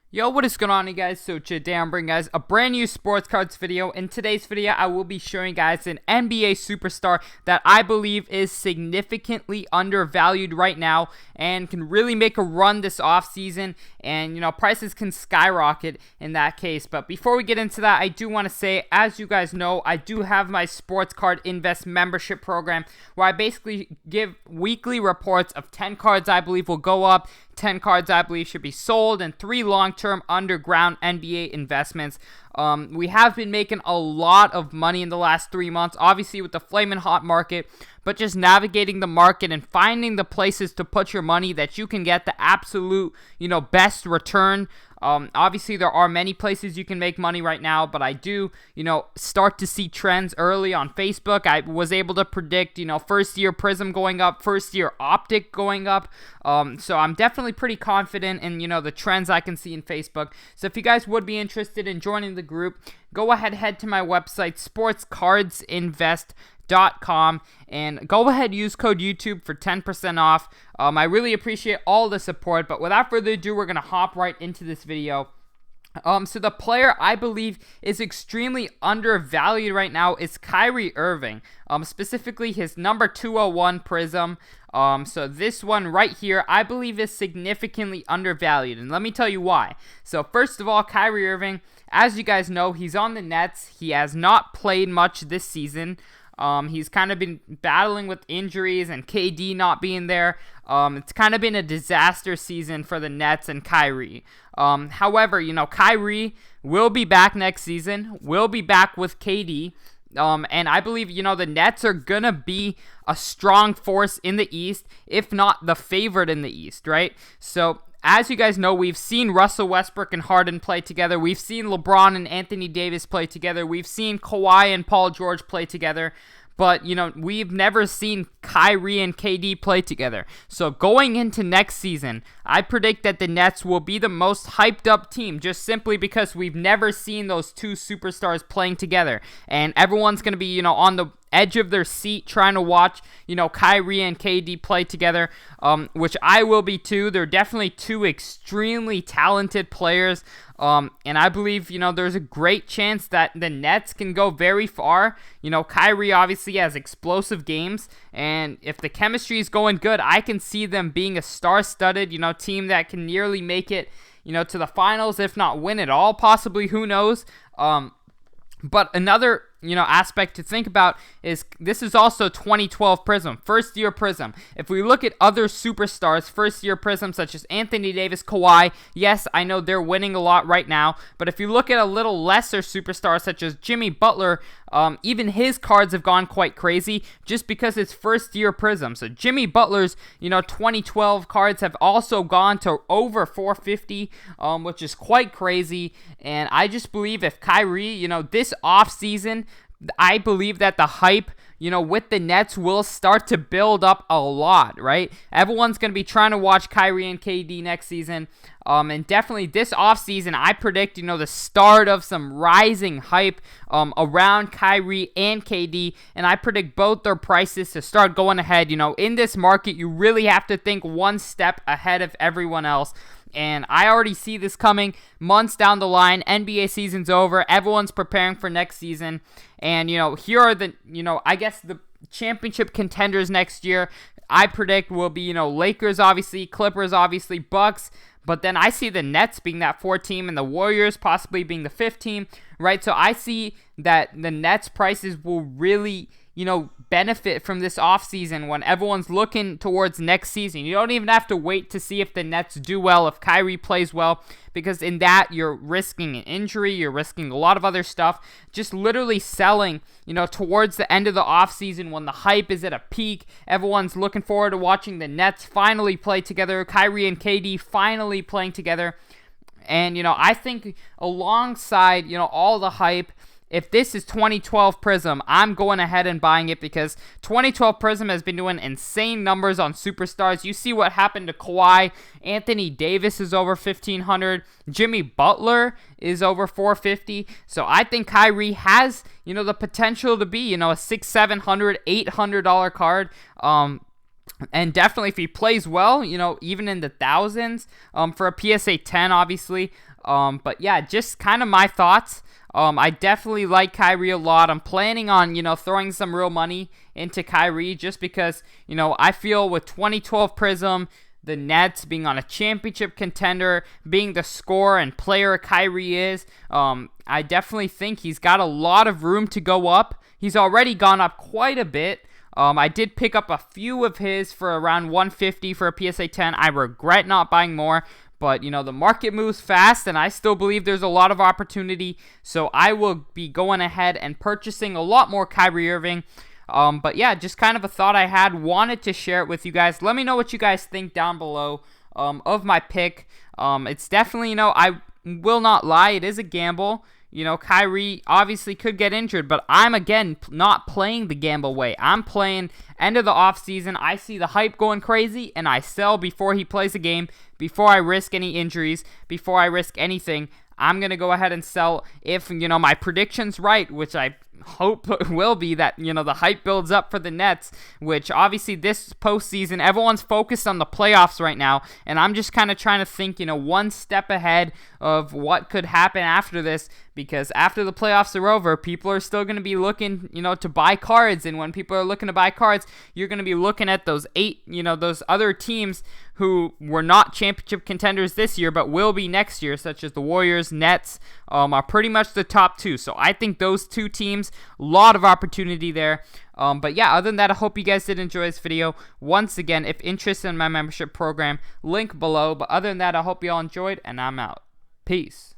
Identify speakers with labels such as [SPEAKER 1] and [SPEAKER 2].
[SPEAKER 1] Yo, what is going on, you guys? So today I'm bringing guys a brand new sports cards video. In today's video, I will be showing guys an NBA superstar that I believe is significantly undervalued right now and can really make a run this offseason. And, prices can skyrocket in that case. But before we get into that, I do want to say, as you guys know, I do have my Sports Card Invest membership program where I basically give weekly reports of 10 cards I believe will go up, 10 cards I believe should be sold, and 3 long-term underground NBA investments. We have been making a lot of money in the last 3 months, obviously with the flaming hot market, but just navigating the market and finding the places to put your money that you can get the absolute, best return. Obviously, there are many places you can make money right now, but I do, start to see trends early on Facebook. I was able to predict, first year Prism going up, first year Optic going up. So I'm definitely pretty confident in, the trends I can see in Facebook. So if you guys would be interested in joining the group, go ahead, head to my website, sportscardsinvest.com, and go ahead, use code YouTube for 10% off. I really appreciate all the support, but without further ado, we're going to hop right into this video. So the player I believe is extremely undervalued right now is Kyrie Irving, specifically his number 201 Prism. So this one right here, I believe is significantly undervalued, and let me tell you why. So first of all, Kyrie Irving, as you guys know, he's on the Nets. He has not played much this season. He's kind of been battling with injuries and KD not being there. It's kind of been a disaster season for the Nets and Kyrie. However, Kyrie will be back next season, will be back with KD. And I believe, the Nets are going to be a strong force in the East, if not the favorite in the East, right? So, as you guys know, we've seen Russell Westbrook and Harden play together. We've seen LeBron and Anthony Davis play together. We've seen Kawhi and Paul George play together. But, we've never seen Kyrie and KD play together. So going into next season, I predict that the Nets will be the most hyped up team just simply because we've never seen those two superstars playing together. And everyone's going to be, on the edge of their seat trying to watch, Kyrie and KD play together, which I will be too. They're definitely two extremely talented players. And I believe, there's a great chance that the Nets can go very far. Kyrie obviously has explosive games, and if the chemistry is going good, I can see them being a star-studded, team that can nearly make it, to the finals, if not win it all, possibly, who knows. But another, aspect to think about is this is also 2012 Prism, first year Prism. If we look at other superstars, first year Prism, such as Anthony Davis, Kawhi, yes, I know they're winning a lot right now, but if you look at a little lesser superstar such as Jimmy Butler, even his cards have gone quite crazy just because it's first year Prism. So Jimmy Butler's, 2012 cards have also gone to over 450, which is quite crazy. And I just believe if Kyrie, this offseason, I believe that the hype, with the Nets will start to build up a lot, right? Everyone's going to be trying to watch Kyrie and KD next season. And definitely this offseason, I predict, the start of some rising hype around Kyrie and KD. And I predict both their prices to start going ahead. In this market, you really have to think one step ahead of everyone else. And I already see this coming months down the line. NBA season's over. Everyone's preparing for next season. And, here are the, I guess the championship contenders next year. I predict will be, Lakers, obviously, Clippers, obviously, Bucks. But then I see the Nets being that 4th team and the Warriors possibly being the 5th team, right? So I see that the Nets prices will really, benefit from this offseason when everyone's looking towards next season. You don't even have to wait to see if the Nets do well, if Kyrie plays well, because in that, you're risking an injury, you're risking a lot of other stuff. Just literally selling, towards the end of the offseason when the hype is at a peak. Everyone's looking forward to watching the Nets finally play together, Kyrie and KD finally playing together. And, I think alongside, all the hype, if this is 2012 Prism, I'm going ahead and buying it because 2012 Prism has been doing insane numbers on superstars. You see what happened to Kawhi. Anthony Davis is over 1,500. Jimmy Butler is over 450. So I think Kyrie has, the potential to be, a $600, $700, $800 card. And definitely, if he plays well, you know, even in the thousands for a PSA 10, obviously. But yeah, just kind of my thoughts. I definitely like Kyrie a lot. I'm planning on, you know, throwing some real money into Kyrie just because, you know, I feel with 2012 Prism, the Nets being on a championship contender, being the scorer and player Kyrie is, I definitely think he's got a lot of room to go up. He's already gone up quite a bit. I did pick up a few of his for around 150 for a PSA 10. I regret not buying more, but you know, the market moves fast and I still believe there's a lot of opportunity. So I will be going ahead and purchasing a lot more Kyrie Irving. But yeah, just kind of a thought I had. Wanted to share it with you guys. Let me know what you guys think down below of my pick. It's definitely, you know, I will not lie, it is a gamble. You know, Kyrie obviously could get injured, but I'm, again, not playing the gamble way. I'm playing end of the offseason. I see the hype going crazy, and I sell before he plays a game, before I risk any injuries, before I risk anything. I'm going to go ahead and sell if, you know, my prediction's right, which I hope will be, that, you know, the hype builds up for the Nets, which obviously this postseason, everyone's focused on the playoffs right now, and I'm just kind of trying to think, you know, one step ahead of what could happen after this, because after the playoffs are over, people are still going to be looking, you know, to buy cards, and when people are looking to buy cards, you're going to be looking at those those other teams who were not championship contenders this year, but will be next year, such as the Warriors, Nets, are pretty much the top two. So I think those two teams, a lot of opportunity there. But yeah, other than that, I hope you guys did enjoy this video. Once again, if interested in my membership program, link below. But other than that, I hope you all enjoyed, and I'm out. Peace.